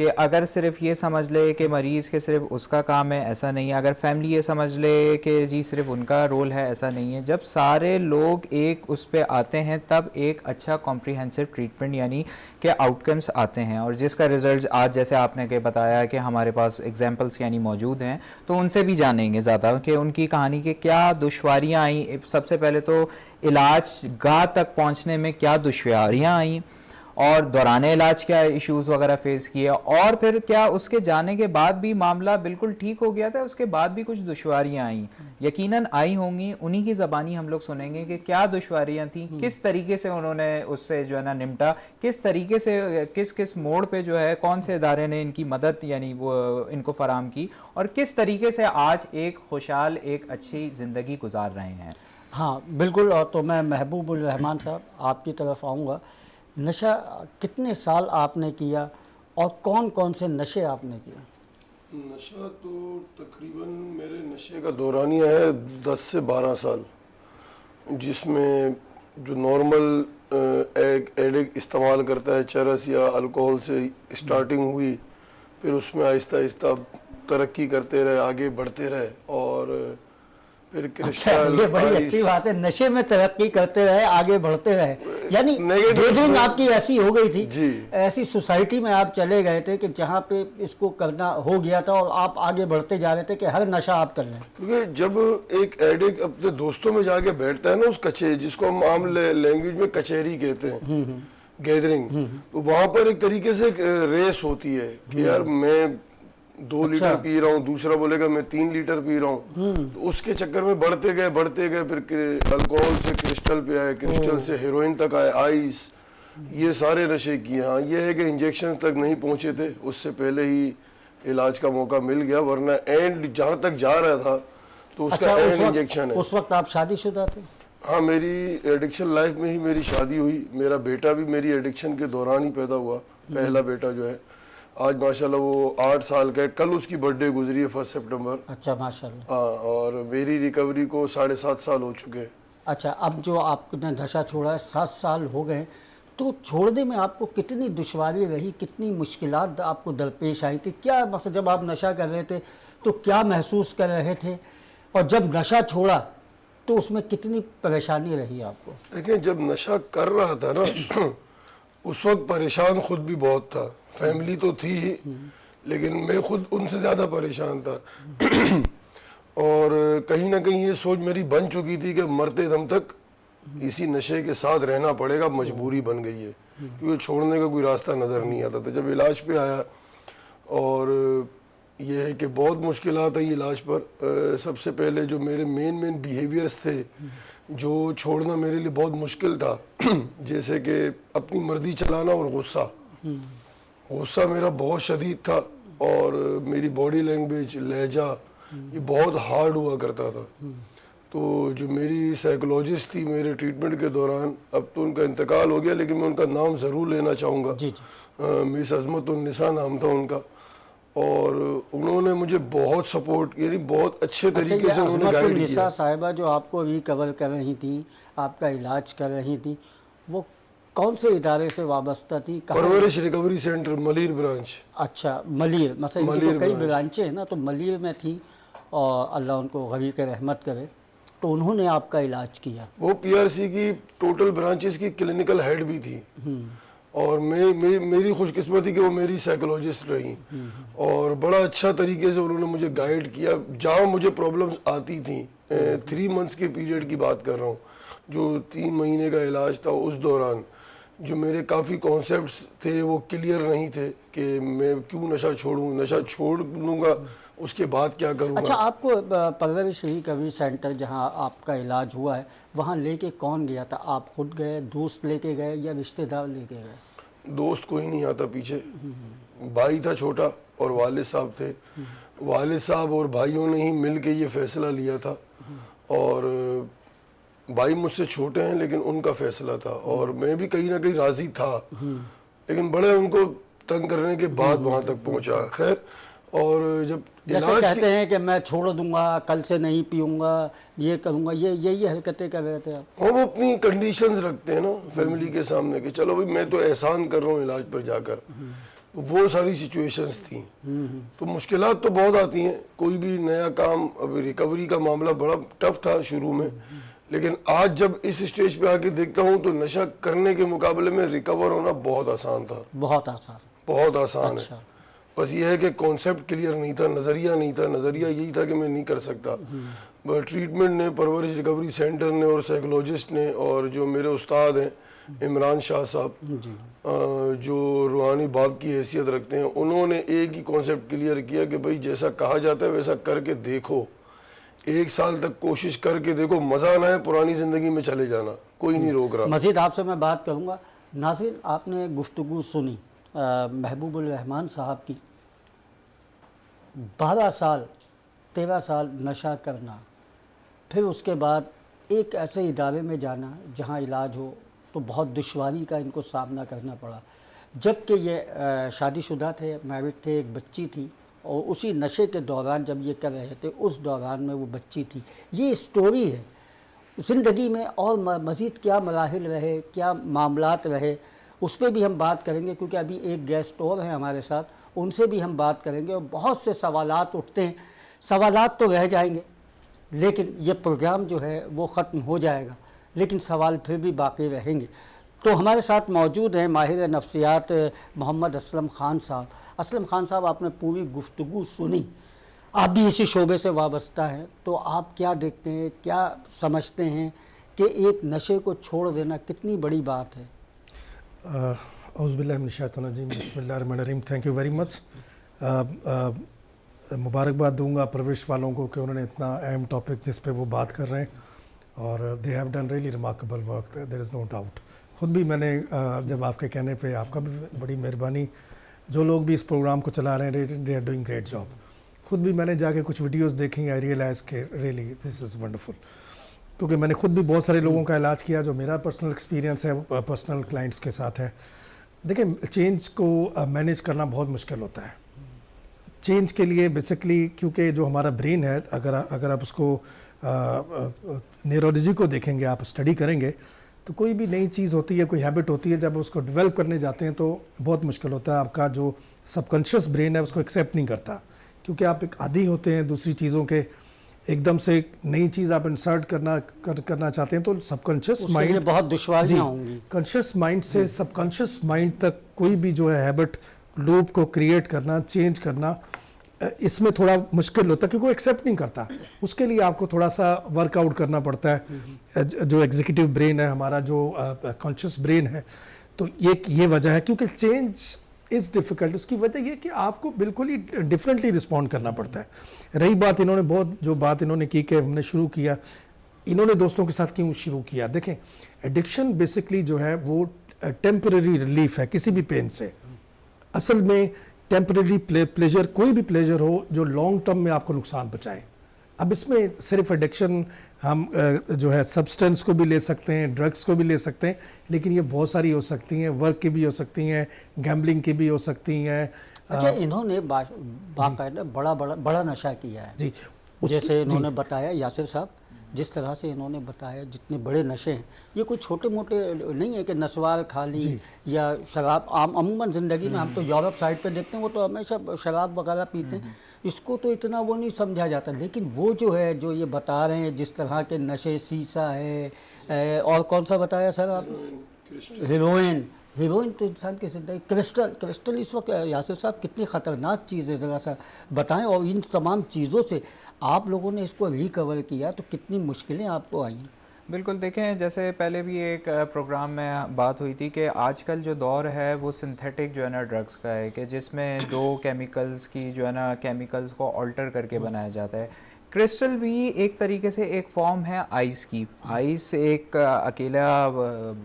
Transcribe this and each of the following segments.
کہ اگر صرف یہ سمجھ لے کہ مریض کے صرف اس کا کام ہے، ایسا نہیں ہے. اگر فیملی یہ سمجھ لے کہ جی صرف ان کا رول ہے، ایسا نہیں ہے. جب سارے لوگ ایک اس پہ آتے ہیں تب ایک اچھا کمپریہنسو ٹریٹمنٹ یعنی کہ آؤٹ کمس آتے ہیں، اور جس کا رزلٹ آج جیسے آپ نے کہ بتایا کہ ہمارے پاس ایگزامپلس یعنی موجود ہیں، تو ان سے بھی جانیں گے زیادہ کہ ان کی کہانی کے کیا دشواریاں آئیں. سب سے پہلے تو علاج گاہ تک پہنچنے میں کیا دشواریاں آئیں، اور دوران علاج کیا ایشوز وغیرہ فیس کیے، اور پھر کیا اس کے جانے کے بعد بھی معاملہ بالکل ٹھیک ہو گیا تھا، اس کے بعد بھی کچھ دشواریاں آئیں، یقیناً آئی ہوں گی. انہی کی زبانی ہم لوگ سنیں گے کہ کیا دشواریاں تھیں، کس طریقے سے انہوں نے اس سے جو ہے نا نمٹا، کس طریقے سے کس موڑ پہ جو ہے کون سے ادارے نے ان کی مدد یعنی وہ ان کو فراہم کی، اور کس طریقے سے آج ایک خوشحال ایک اچھی زندگی گزار رہے ہیں. ہاں بالکل. اور تو میں محبوب الرحمان صاحب آپ کی طرف آؤں گا. نشہ کتنے سال آپ نے کیا اور کون کون سے نشے آپ نے کیا؟ نشہ تو تقریباً میرے نشے کا دورانیہ ہے 10 سے 12 سال، جس میں جو نارمل ایک ایڈکٹ استعمال کرتا ہے چرس یا الکوہل سے اسٹارٹنگ ہوئی، پھر اس میں آہستہ آہستہ ترقی کرتے رہے، آگے بڑھتے رہے، اور پھر کرسٹل یہ بڑی اچھی بات ہے، نشے میں ترقی کرتے رہے، آگے بڑھتے رہے. یعنی ڈریڈنگ آپ کی ایسی ہو گئی تھی، ایسی سوسائٹی میں آپ چلے گئے تھے کہ جہاں پہ اس کو کرنا ہو گیا تھا، اور آپ آگے بڑھتے جا رہے تھے کہ ہر نشہ آپ کر لیں. کیونکہ جب ایک ایڈکٹ اپنے دوستوں میں جا کے بیٹھتا ہے نا، اس کچے جس کو ہم عام لینگویج میں کچہری کہتے ہیں، گیدرنگ، تو وہاں پر ایک طریقے سے ریس ہوتی ہے کہ یار میں 2 لیٹر پی رہا ہوں، دوسرا بولے گا میں 3 لیٹر پی رہا ہوں. تو اس کے چکر میں بڑھتے گئے، پھر الکوہل سے کرسٹل پہ آئے، کرسٹل سے ہیروئن تک آئے، آئس، یہ سارے نشے کیے. ہاں یہ ہے کہ انجیکشن تک نہیں پہنچے تھے، اس سے پہلے ہی علاج کا موقع مل گیا، ورنہ اینڈ جہاں تک جا رہا تھا تو اس کا اینڈ انجیکشن ہے. اس وقت آپ شادی شدہ تھے؟ ہاں، میری ایڈکشن لائف میں ہی میری شادی ہوئی. میرا بیٹا بھی میری ایڈکشن کے دوران ہی پیدا ہوا، پہلا بیٹا جو ہے. آج ماشاءاللہ وہ 8 سال کا ہے، کل اس کی برتھ ڈے گزری ہے 1 سپٹمبر. اچھا ماشاءاللہ. ہاں، اور میری ریکوری کو 7.5 سال ہو چکے. اچھا، اب جو آپ نے نشہ چھوڑا ہے 7 سال ہو گئے، تو چھوڑنے میں آپ کو کتنی دشواری رہی، کتنی مشکلات آپ کو درپیش آئی تھی؟ کیا مثلا جب آپ نشہ کر رہے تھے تو کیا محسوس کر رہے تھے، اور جب نشہ چھوڑا تو اس میں کتنی پریشانی رہی آپ کو؟ دیکھیں، جب نشہ کر رہا تھا نا اس وقت پریشان خود بھی بہت تھا. فیملی تو تھی ہی، لیکن میں خود ان سے زیادہ پریشان تھا. اور کہیں نہ کہیں یہ سوچ میری بن چکی تھی کہ مرتے دم تک اسی نشے کے ساتھ رہنا پڑے گا، مجبوری بن گئی ہے، کیونکہ چھوڑنے کا کوئی راستہ نظر نہیں آتا تھا. جب علاج پہ آیا، اور یہ ہے کہ بہت مشکلات آئی علاج پر. سب سے پہلے جو میرے مین بیہیویئرس تھے جو چھوڑنا میرے لیے بہت مشکل تھا، جیسے کہ اپنی مرضی چلانا اور غصہ میرا بہت شدید تھا، اور میری باڈی لینگویج، لہجہ، یہ بہت ہارڈ ہوا کرتا تھا. تو جو میری سائیکولوجسٹ تھی میرے ٹریٹمنٹ کے دوران، اب تو ان کا انتقال ہو گیا لیکن میں ان کا نام ضرور لینا چاہوں گا. مس عظمت النساء نام تھا ان کا، اور انہوں نے مجھے بہت سپورٹ، یعنی بہت اچھے طریقے سے انہوں نے گائیڈ کیا. النساء صاحبہ جو آپ کو ریکور کر رہی تھیں، آپ کا علاج کر رہی تھیں، وہ کون سے ادارے سے وابستہ تھی؟ پرورش ریکوری سینٹر، ملیر برانچ. اچھا، ملیر. مثلا ان کی تو کئی برانچیں ہیں نا، تو ملیر میں تھی، اور اللہ ان کو غریق رحمت کرے. تو انہوں نے آپ کا علاج کیا. وہ پی آر سی کی ٹوٹل برانچز کی کلینکل ہیڈ بھی تھی، اور میری خوش قسمتی کہ وہ میری سائیکولوجسٹ رہی، اور بڑا اچھا طریقے سے انہوں نے مجھے گائیڈ کیا. جہاں مجھے پرابلمز آتی تھیں، 3 منتھس کے پیریڈ کی بات کر رہا ہوں، جو 3 مہینے کا علاج تھا، اس دوران جو میرے کافی کانسیپٹس تھے وہ کلیئر نہیں تھے کہ میں کیوں نشہ چھوڑوں، نشہ چھوڑ لوں گا اس کے بعد کیا کروں گا. اچھا، آپ کو پرورش ریکوری سینٹر جہاں آپ کا علاج ہوا ہے، وہاں لے کے کون گیا تھا؟ آپ خود گئے، دوست لے کے گئے، یا رشتہ دار لے کے گئے؟ دوست کوئی نہیں آتا پیچھے، بھائی تھا چھوٹا اور والد صاحب تھے. والد صاحب اور بھائیوں نے ہی مل کے یہ فیصلہ لیا تھا، اور بھائی مجھ سے چھوٹے ہیں لیکن ان کا فیصلہ تھا، اور میں بھی کہیں نہ کہیں راضی تھا، لیکن بڑے ان کو تنگ کرنے کے بعد وہاں تک پہنچا. خیر، اور جب جیسے کہتے ہیں کہ میں چھوڑ دوں گا، کل سے نہیں پیوں گا، یہ کروں گا، یہی حرکتیں کر رہے تھے آپ؟ وہ اپنی کنڈیشنز رکھتے ہیں نا فیملی کے سامنے کہ چلو بھائی میں تو احسان کر رہا ہوں علاج پر جا کر، وہ ساری سچویشنز تھیں. تو مشکلات تو بہت آتی ہیں, کوئی بھی نیا کام, ابھی ریکوری کا معاملہ بڑا ٹف تھا شروع میں, لیکن آج جب اس اسٹیج پہ آ کے دیکھتا ہوں تو نشہ کرنے کے مقابلے میں ریکور ہونا بہت آسان تھا. بہت آسان. بہت آسان اچھا. ہے. بس یہ ہے کہ کانسیپٹ کلیئر نہیں تھا, نظریہ نہیں تھا. نظریہ یہی تھا کہ میں نہیں کر سکتا. ٹریٹمنٹ نے, پرورش ریکوری سینٹر نے اور سائیکولوجسٹ نے, اور جو میرے استاد ہیں عمران شاہ صاحب جو روحانی باپ کی حیثیت رکھتے ہیں, انہوں نے ایک ہی کانسیپٹ کلیئر کیا کہ بھائی جیسا کہا جاتا ہے ویسا کر کے دیکھو, 1 سال تک کوشش کر کے دیکھو, مزہ نہ ہے پرانی زندگی میں چلے جانا, کوئی نہیں روک رہا. مزید آپ سے میں بات کروں گا. ناظرین, آپ نے گفتگو سنی محبوب الرحمان صاحب کی. 12 سال 13 سال نشہ کرنا, پھر اس کے بعد ایک ایسے ادارے میں جانا جہاں علاج ہو, تو بہت دشواری کا ان کو سامنا کرنا پڑا. جبکہ یہ شادی شدہ تھے, میرڈ تھے, ایک بچی تھی, اور اسی نشے کے دوران جب یہ کر رہے تھے اس دوران میں وہ بچی تھی. یہ اسٹوری ہے. زندگی میں اور مزید کیا مراحل رہے, کیا معاملات رہے, اس پہ بھی ہم بات کریں گے, کیونکہ ابھی ایک گیسٹ اور ہیں ہمارے ساتھ, ان سے بھی ہم بات کریں گے. اور بہت سے سوالات اٹھتے ہیں. سوالات تو رہ جائیں گے, لیکن یہ پروگرام جو ہے وہ ختم ہو جائے گا, لیکن سوال پھر بھی باقی رہیں گے. تو ہمارے ساتھ موجود ہیں ماہر نفسیات محمد اسلم خان صاحب. اسلم خان صاحب, آپ نے پوری گفتگو سنی, آپ بھی اسی شعبے سے وابستہ ہیں, تو آپ کیا دیکھتے ہیں, کیا سمجھتے ہیں کہ ایک نشے کو چھوڑ دینا کتنی بڑی بات ہے؟ اعوذ باللہ من الشیطان الرجیم, بسم اللہ الرحمن الرحیم. Thank you very much. مبارکباد دوں گا پرورش والوں کو کہ انہوں نے اتنا اہم ٹاپک جس پہ وہ بات کر رہے ہیں, اور they have done really remarkable work, there is no doubt. خود بھی میں نے جب آپ کے کہنے پہ, آپ کا بھی بڑی مہربانی, جو لوگ بھی اس پروگرام کو چلا رہے ہیں they are doing great job. خود بھی میں نے جا کے کچھ ویڈیوز دیکھی, آئی ریئلائز کہ ریئلی دس از ونڈرفل. کیونکہ میں نے خود بھی بہت سارے لوگوں کا علاج کیا, جو میرا پرسنل ایکسپیرینس ہے وہ پرسنل کلائنٹس کے ساتھ ہے. دیکھیں, چینج کو مینیج کرنا بہت مشکل ہوتا ہے. چینج کے لیے بیسکلی, کیونکہ جو ہمارا برین ہے, اگر آپ اس کو نیورولوجی کو دیکھیں گے, آپ اسٹڈی کریں گے, تو کوئی بھی نئی چیز ہوتی ہے, کوئی ہیبٹ ہوتی ہے, جب اس کو ڈیولپ کرنے جاتے ہیں تو بہت مشکل ہوتا ہے. آپ کا جو سب کانشیس برین ہے اس کو ایکسیپٹ نہیں کرتا, کیونکہ آپ ایک عادی ہوتے ہیں دوسری چیزوں کے. ایک دم سے ایک نئی چیز آپ انسرٹ کرنا چاہتے ہیں, تو سب کانشیس مائنڈ, بہت دشواریاں ہوں گی. کانشیس مائنڈ سے سب کانشیس مائنڈ تک کوئی بھی جو ہے ہیبٹ لوپ کو کریٹ کرنا, چینج کرنا, اس میں تھوڑا مشکل ہوتا ہے, کیونکہ وہ ایکسیپٹ نہیں کرتا. اس کے لیے آپ کو تھوڑا سا ورک آؤٹ کرنا پڑتا ہے. جو ایگزیکٹو برین ہے ہمارا, جو کانشیس برین ہے, تو یہ وجہ ہے. کیونکہ چینج از ڈیفیکلٹ, اس کی وجہ یہ کہ آپ کو بالکل ہی ڈفرینٹلی رسپونڈ کرنا پڑتا ہے. رہی بات, انہوں نے جو بات انہوں نے کی کہ ہم نے شروع کیا, انہوں نے دوستوں کے ساتھ کیوں شروع کیا. دیکھیں, ایڈکشن بیسکلی جو ہے وہ ٹیمپرری ریلیف ہے کسی بھی پین سے. اصل میں ٹیمپرری پلیجر, کوئی بھی پلیجر ہو جو لانگ ٹرم میں آپ کو نقصان پہنچائے. اب اس میں صرف ایڈکشن, ہم جو ہے سبسٹنس کو بھی لے سکتے ہیں, ڈرگس کو بھی لے سکتے ہیں, لیکن یہ بہت ساری ہو سکتی ہیں. ورک کی بھی ہو سکتی ہیں, گیمبلنگ کی بھی ہو سکتی ہیں. اچھا, انہوں نے باقاعدہ بڑا نشہ کیا ہے. جی, جیسے انہوں نے بتایا, یاسر صاحب, جس طرح سے انہوں نے بتایا, جتنے بڑے نشے ہیں, یہ کوئی چھوٹے موٹے نہیں ہے کہ نسوار کھا لی یا شراب. عموماً زندگی میں ہم تو یورپ سائڈ پہ دیکھتے ہیں, وہ تو ہمیشہ شراب وغیرہ پیتے ہیں, اس کو تو اتنا وہ نہیں سمجھا جاتا. لیکن وہ جو ہے, جو یہ بتا رہے ہیں جس طرح کے نشے, سیسا ہے, اور کون سا بتایا سر آپ, ہیروئن تو انسان کی زندگی, کرسٹل اس وقت یاسر صاحب کتنی خطرناک چیز ہے, ذرا سا بتائیں. اور ان تمام چیزوں سے آپ لوگوں نے اس کو ریکور کیا, تو کتنی مشکلیں آپ کو آئیں؟ بالکل, دیکھیں, جیسے پہلے بھی ایک پروگرام میں بات ہوئی تھی کہ آج کل جو دور ہے وہ سنتھیٹک جو ہے نا ڈرگس کا ہے, کہ جس میں 2 کیمیکلز کی جو ہے نا کیمیکلز کو آلٹر کر کے بنایا جاتا ہے. کرسٹل بھی ایک طریقے سے ایک فارم ہے آئس کی. آئس ایک اکیلا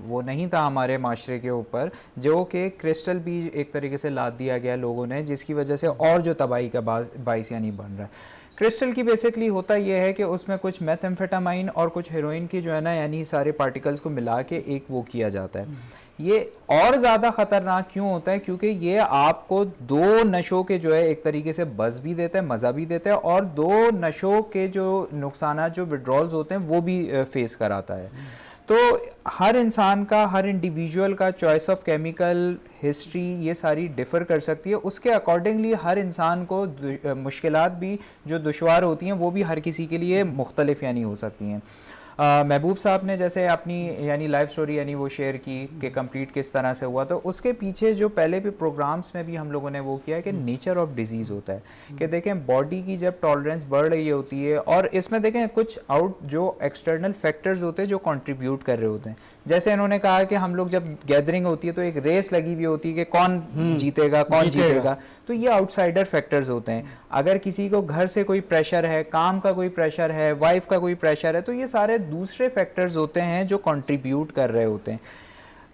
وہ نہیں تھا ہمارے معاشرے کے اوپر, جو کہ کرسٹل بھی ایک طریقے سے لاد دیا گیا لوگوں نے, جس کی وجہ سے اور جو تباہی کا باعث یعنی بن رہا ہے. کرسٹل کی بیسکلی ہوتا یہ ہے کہ اس میں کچھ میتھ ایمفیٹامائن اور کچھ ہیروئن کی جو ہے نا یعنی سارے پارٹیکلز کو ملا کے ایک وہ کیا جاتا ہے. یہ اور زیادہ خطرناک کیوں ہوتا ہے, کیونکہ یہ آپ کو 2 نشوں کے جو ہے ایک طریقے سے بز بھی دیتا ہے, مزہ بھی دیتا ہے, اور 2 نشوں کے جو نقصانات, جو وڈرالز ہوتے ہیں, وہ بھی فیس کراتا ہے. تو ہر انسان کا, ہر انڈیویجول کا چوائس آف کیمیکل, ہسٹری, یہ ساری ڈیفر کر سکتی ہے. اس کے اکارڈنگلی ہر انسان کو مشکلات بھی جو دشوار ہوتی ہیں وہ بھی ہر کسی کے لیے مختلف یعنی ہو سکتی ہیں. محبوب صاحب نے جیسے اپنی یعنی لائف سٹوری یعنی وہ شیئر کی کہ کمپلیٹ کس طرح سے ہوا, تو اس کے پیچھے جو پہلے بھی پروگرامز میں بھی ہم لوگوں نے وہ کیا ہے کہ نیچر آف ڈیزیز ہوتا ہے کہ دیکھیں باڈی کی جب ٹالرنس بڑھ رہی ہوتی ہے, اور اس میں دیکھیں کچھ آؤٹ جو ایکسٹرنل فیکٹرز ہوتے ہیں جو کنٹریبیوٹ کر رہے ہوتے ہیں. جیسے انہوں نے کہا کہ ہم لوگ جب گیدرنگ ہوتی ہے تو ایک ریس لگی ہوئی ہوتی ہے کہ کون جیتے گا کون جیتے گا, تو یہ آؤٹ سائڈر فیکٹرز ہوتے ہیں. اگر کسی کو گھر سے کوئی پریشر ہے, کام کا کوئی پریشر ہے, وائف کا کوئی پریشر ہے, تو یہ سارے دوسرے فیکٹرز ہوتے ہیں جو کنٹریبیوٹ کر رہے ہوتے ہیں.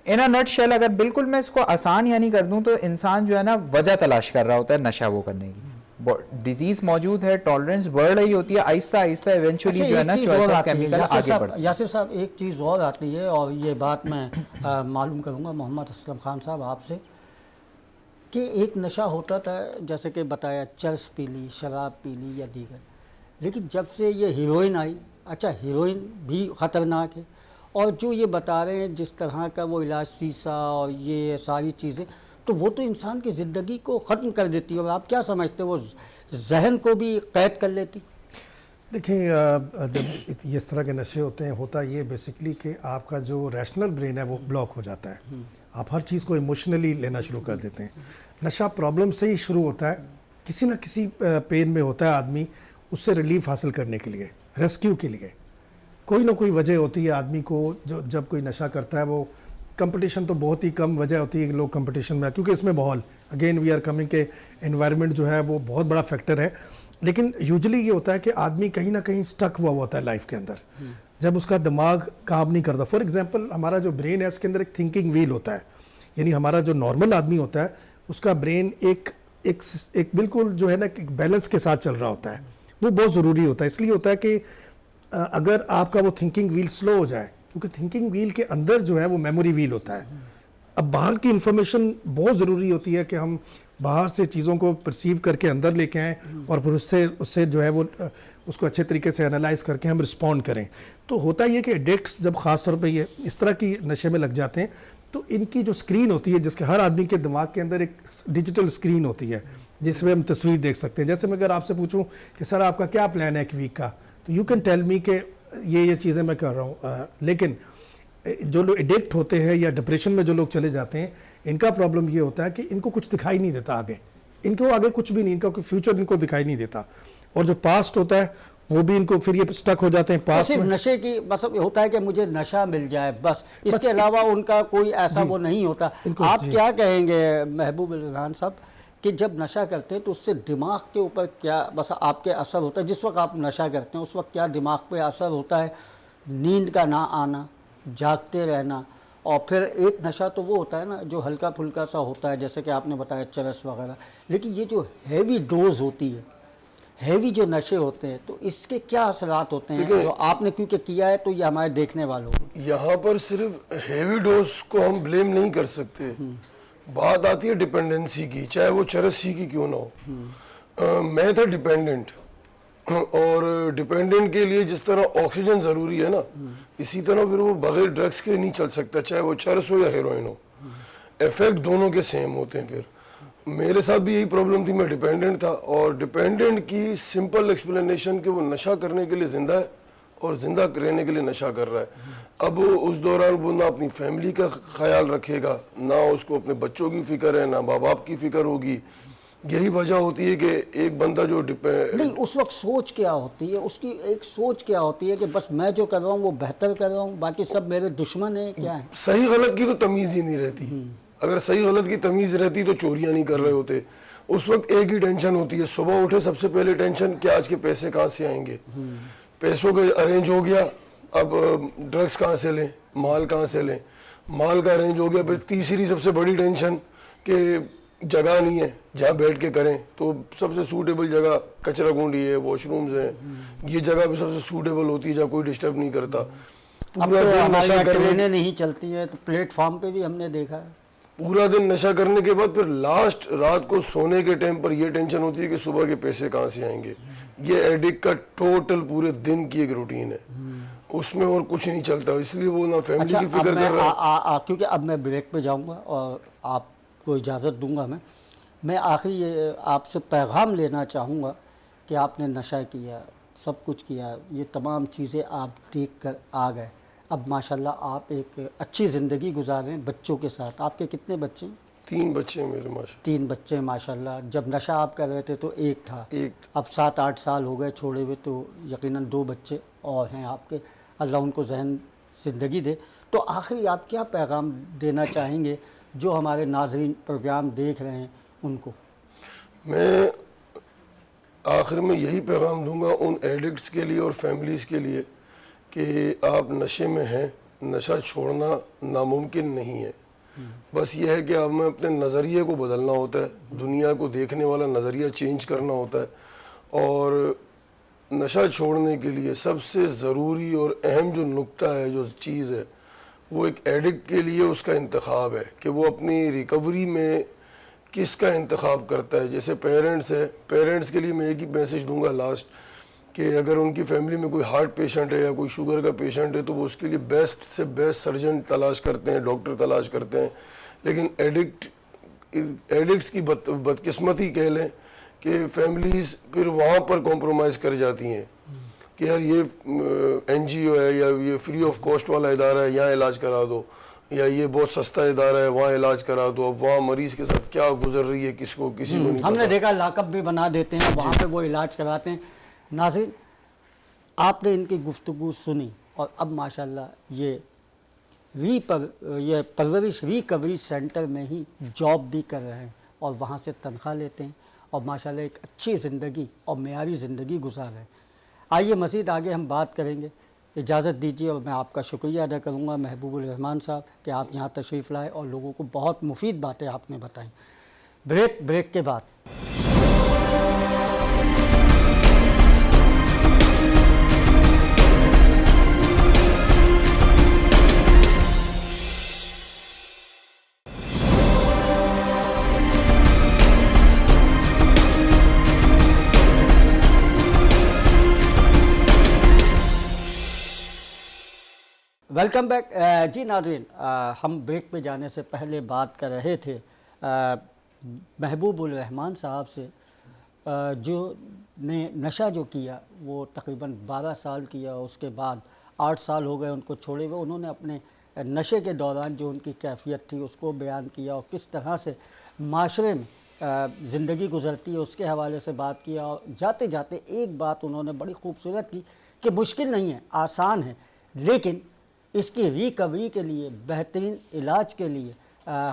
ان اے نٹ شیل اگر بالکل میں اس کو آسان یعنی کر دوں تو انسان جو ہے نا وجہ تلاش کر رہا ہوتا ہے نشہ وہ کرنے کی. ڈیزیز موجود ہے, ٹالرنس بڑھ رہی ہوتی ہے, آہستہ آہستہ ایونچولی جو ہے نا چوائس آف کیمیکل آگے بڑھتا ہے. یاسر صاحب ایک چیز اور آتی ہے, اور یہ بات میں معلوم کروں گا محمد اسلم خان صاحب آپ سے, کہ ایک نشہ ہوتا تھا جیسے کہ بتایا چرس پی لی, شراب پی لی یا دیگر, لیکن جب سے یہ ہیروئن آئی, اچھا ہیروئن بھی خطرناک ہے, اور جو یہ بتا رہے ہیں جس طرح کا وہ علاج سیسا اور یہ ساری چیزیں, تو وہ تو انسان کی زندگی کو ختم کر دیتی ہے. اور آپ کیا سمجھتے ہیں وہ ذہن کو بھی قید کر لیتی؟ دیکھیں جب اس طرح کے نشے ہوتے ہیں, ہوتا یہ بیسکلی کہ آپ کا جو ریشنل برین ہے وہ بلاک ہو جاتا ہے, آپ ہر چیز کو ایموشنلی لینا شروع کر دیتے ہیں. نشہ پرابلم سے ہی شروع ہوتا ہے, کسی نہ کسی پین میں ہوتا ہے آدمی, اس سے ریلیف حاصل کرنے کے لیے, ریسکیو کے لیے کوئی نہ کوئی وجہ ہوتی ہے آدمی کو. جو جب کوئی نشہ کرتا ہے, وہ کمپٹیشن تو بہت ہی کم وجہ ہوتی ہے کہ لوگ کمپٹیشن میں, کیونکہ اس میں ماحول اگین وی آر کمنگ کہ انوائرمنٹ جو ہے وہ بہت بڑا فیکٹر ہے. لیکن یوزلی یہ ہوتا ہے کہ آدمی کہیں نہ کہیں سٹک ہوا ہوتا ہے لائف کے اندر, جب اس کا دماغ کام نہیں کرتا. فار ایگزامپل ہمارا جو برین ہے اس کے اندر ایک تھنکنگ ویل ہوتا ہے, یعنی ہمارا جو نارمل آدمی ہوتا ہے اس کا برین ایک بالکل جو ہے نا ایک بیلنس کے ساتھ چل رہا ہوتا ہے. وہ بہت ضروری ہوتا ہے, اس لیے ہوتا ہے کہ اگر آپ کا وہ تھنکنگ ویل سلو ہو جائے, کیونکہ تھنکنگ ویل کے اندر جو ہے وہ میموری ویل ہوتا ہے. اب باہر کی انفارمیشن بہت ضروری ہوتی ہے کہ ہم باہر سے چیزوں کو پرسیو کر کے اندر لے کے آئیں, اور پھر اس سے جو ہے وہ اس کو اچھے طریقے سے انالائز کر کے ہم رسپونڈ کریں. تو ہوتا یہ کہ ایڈکٹس جب خاص طور پہ یہ اس طرح کی نشے میں لگ جاتے ہیں, تو ان کی جو اسکرین ہوتی ہے, جس کے ہر آدمی کے دماغ کے اندر ایک ڈیجیٹل اسکرین ہوتی ہے جس میں ہم تصویر دیکھ سکتے ہیں. جیسے میں اگر آپ سے پوچھوں کہ سر آپ کا کیا پلان ہے ایک ویک کا, تو یو کین ٹیل می کہ یہ چیزیں میں کر رہا ہوں. لیکن جو لوگ ایڈکٹ ہوتے ہیں یا ڈپریشن میں جو لوگ چلے جاتے ہیں, ان کا پرابلم یہ ہوتا ہے کہ ان کو کچھ دکھائی نہیں دیتا آگے, ان کو آگے کچھ بھی نہیں, ان کا کوئی فیوچر ان کو دکھائی نہیں دیتا, اور جو پاسٹ ہوتا ہے وہ بھی ان کو پھر یہ سٹک ہو جاتے ہیں پاسٹ صرف نشے کی بس ہوتا ہے کہ مجھے نشہ مل جائے بس, اس کے علاوہ ان کا کوئی ایسا وہ نہیں ہوتا. آپ کیا کہیں گے محبوب الرحمان صاحب کہ جب نشہ کرتے ہیں تو اس سے دماغ کے اوپر کیا بس آپ کے اثر ہوتا ہے؟ جس وقت آپ نشہ کرتے ہیں اس وقت کیا دماغ پہ اثر ہوتا ہے؟ نیند کا نہ آنا, جاگتے رہنا, اور پھر ایک نشہ تو وہ ہوتا ہے نا جو ہلکا پھلکا سا ہوتا ہے جیسے کہ آپ نے بتایا چرس وغیرہ, لیکن یہ جو ہیوی ڈوز ہوتی ہے, ہیوی جو نشے ہوتے ہیں, تو اس کے کیا اثرات ہوتے ہیں جو آپ نے کیونکہ کیا ہے تو یہ ہمارے دیکھنے والوں کو. یہاں پر صرف ہیوی ڈوز کو ہم بلیم نہیں کر سکتے, بات آتی ہے ڈیپینڈنسی کی, چاہے وہ چرس ہی کی کیوں نہ ہو. میں تھا ڈیپینڈنٹ, اور ڈیپینڈنٹ کے لیے جس طرح آکسیجن ضروری ہے نا, اسی طرح پھر وہ بغیر ڈرگس کے نہیں چل سکتا, چاہے وہ چرس ہو یا ہیروئن ہو. ایفیکٹ دونوں کے سیم ہوتے ہیں. پھر میرے ساتھ بھی یہی پرابلم تھی, میں ڈیپینڈنٹ تھا, اور ڈیپینڈنٹ کی سمپل ایکسپلینیشن کہ وہ نشہ کرنے کے لیے زندہ ہے اور زندہ رہنے کے لیے نشہ کر رہا ہے. اب اس دوران وہ نہ اپنی فیملی کا خیال رکھے گا, نہ اس کو اپنے بچوں کی فکر ہے, نہ ماں باپ کی فکر ہوگی. یہی وجہ ہوتی ہے کہ ایک بندہ جو نہیں, اس وقت سوچ کیا ہوتی ہے, اس کی ایک سوچ کیا ہوتی ہے کہ بس میں جو کر رہا ہوں وہ بہتر کر رہا ہوں, باقی سب میرے دشمن ہیں, کیا ہیں؟ صحیح غلط کی تو تمیز ہی نہیں رہتی. اگر صحیح غلط کی تمیز رہتی تو چوریاں نہیں کر رہے ہوتے. اس وقت ایک ہی ٹینشن ہوتی ہے, صبح اٹھے سب سے پہلے ٹینشن کہ آج کے پیسے کہاں سے آئیں گے, پیسوں کا ارینج ہو گیا, اب ڈرگس کہاں سے لیں, مال کہاں سے لیں, مال کا ارینج ہو گیا. پھر تیسری سب سے بڑی ٹینشن کہ جگہ نہیں ہے جہاں بیٹھ کے کریں, تو سب سے سوٹیبل جگہ کچرا گونڈی ہے, واش رومز ہیں, یہ جگہ بھی سب سے سوٹیبل ہوتی ہے جہاں کوئی ڈسٹرب نہیں کرتا. پورا دن نشہ ٹرینیں نہیں چلتی ہیں, تو پلیٹ فارم پہ بھی ہم نے دیکھا ہے پورا دن نشہ کرنے کے بعد پھر لاسٹ رات کو سونے کے ٹائم پر یہ ٹینشن ہوتی ہے کہ صبح کے پیسے کہاں سے آئیں گے. یہ ایڈکٹ کا ٹوٹل پورے دن کی ایک روٹین ہے. اس میں اور کچھ نہیں چلتا، اس لیے وہ نہ فیملی اچھا کی اب فکر میں کر رہا ہے. کیونکہ اب میں بریک پہ جاؤں گا اور آپ کو اجازت دوں گا، میں آخری یہ آپ سے پیغام لینا چاہوں گا کہ آپ نے نشہ کیا، سب کچھ کیا، یہ تمام چیزیں آپ دیکھ کر آ گئے، اب ماشاءاللہ آپ ایک اچھی زندگی گزاریں بچوں کے ساتھ. آپ کے کتنے بچے ہیں؟ 3 بچے ہیں میرے ماشاء 3 بچے ہیں ماشاءاللہ. جب نشہ آپ کر رہے تھے تو ایک تھا، ایک اب 7-8 سال ہو گئے چھوڑے ہوئے، تو یقیناً 2 بچے اور ہیں آپ کے. اللہ ان کو ذہن زندگی دے. تو آخری آپ کیا پیغام دینا چاہیں گے جو ہمارے ناظرین پروگرام دیکھ رہے ہیں ان کو؟ میں آخر میں یہی پیغام دوں گا ان ایڈکٹس کے لیے اور فیملیز کے لیے کہ آپ نشے میں ہیں، نشہ چھوڑنا ناممکن نہیں ہے. بس یہ ہے کہ آپ میں اپنے نظریے کو بدلنا ہوتا ہے، دنیا کو دیکھنے والا نظریہ چینج کرنا ہوتا ہے. اور نشہ چھوڑنے کے لیے سب سے ضروری اور اہم جو نکتہ ہے، جو چیز ہے، وہ ایک ایڈکٹ کے لیے اس کا انتخاب ہے کہ وہ اپنی ریکوری میں کس کا انتخاب کرتا ہے. جیسے پیرنٹس ہے، پیرنٹس کے لیے میں ایک ہی میسیج دوں گا لاسٹ، کہ اگر ان کی فیملی میں کوئی ہارٹ پیشنٹ ہے یا کوئی شوگر کا پیشنٹ ہے تو وہ اس کے لیے بیسٹ سے بیسٹ سرجن تلاش کرتے ہیں، ڈاکٹر تلاش کرتے ہیں. لیکن ایڈکٹس کی بدقسمتی کہہ لیں کہ فیملیز پھر وہاں پر کمپرومائز کر جاتی ہیں کہ یار یہ NGO ہے یا یہ فری آف کاسٹ والا ادارہ ہے، یہاں علاج کرا دو، یا یہ بہت سستا ادارہ ہے وہاں علاج کرا دو. اب وہاں مریض کے ساتھ کیا گزر رہی ہے کسی کو نہیں ہم نے پتا. دیکھا لاک اپ بھی بنا دیتے ہیں، وہاں پہ وہ علاج کراتے ہیں. ناظرین آپ نے ان کی گفتگو سنی اور اب ماشاءاللہ یہ پرورش ریکوری سینٹر میں ہی جاب بھی کر رہے ہیں اور وہاں سے تنخواہ لیتے ہیں اور ماشاءاللہ ایک اچھی زندگی اور معیاری زندگی گزار رہے ہیں. آئیے مزید آگے ہم بات کریں گے. اجازت دیجیے اور میں آپ کا شکریہ ادا کروں گا محبوب الرحمان صاحب کہ آپ یہاں تشریف لائے اور لوگوں کو بہت مفید باتیں آپ نے بتائیں. بریک کے بعد ویلکم بیک. جی ناظرین، ہم بریک پہ جانے سے پہلے بات کر رہے تھے محبوب الرحمان صاحب سے جو نے نشہ جو کیا وہ تقریباً 12 سال کیا، اس کے بعد 8 سال ہو گئے ان کو چھوڑے ہوئے. انہوں نے اپنے نشے کے دوران جو ان کی کیفیت تھی اس کو بیان کیا اور کس طرح سے معاشرے میں زندگی گزرتی ہے اس کے حوالے سے بات کیا. اور جاتے جاتے ایک بات انہوں نے بڑی خوبصورت کی کہ مشکل نہیں ہے، آسان ہے، لیکن اس کی ریکوری کے لیے، بہترین علاج کے لیے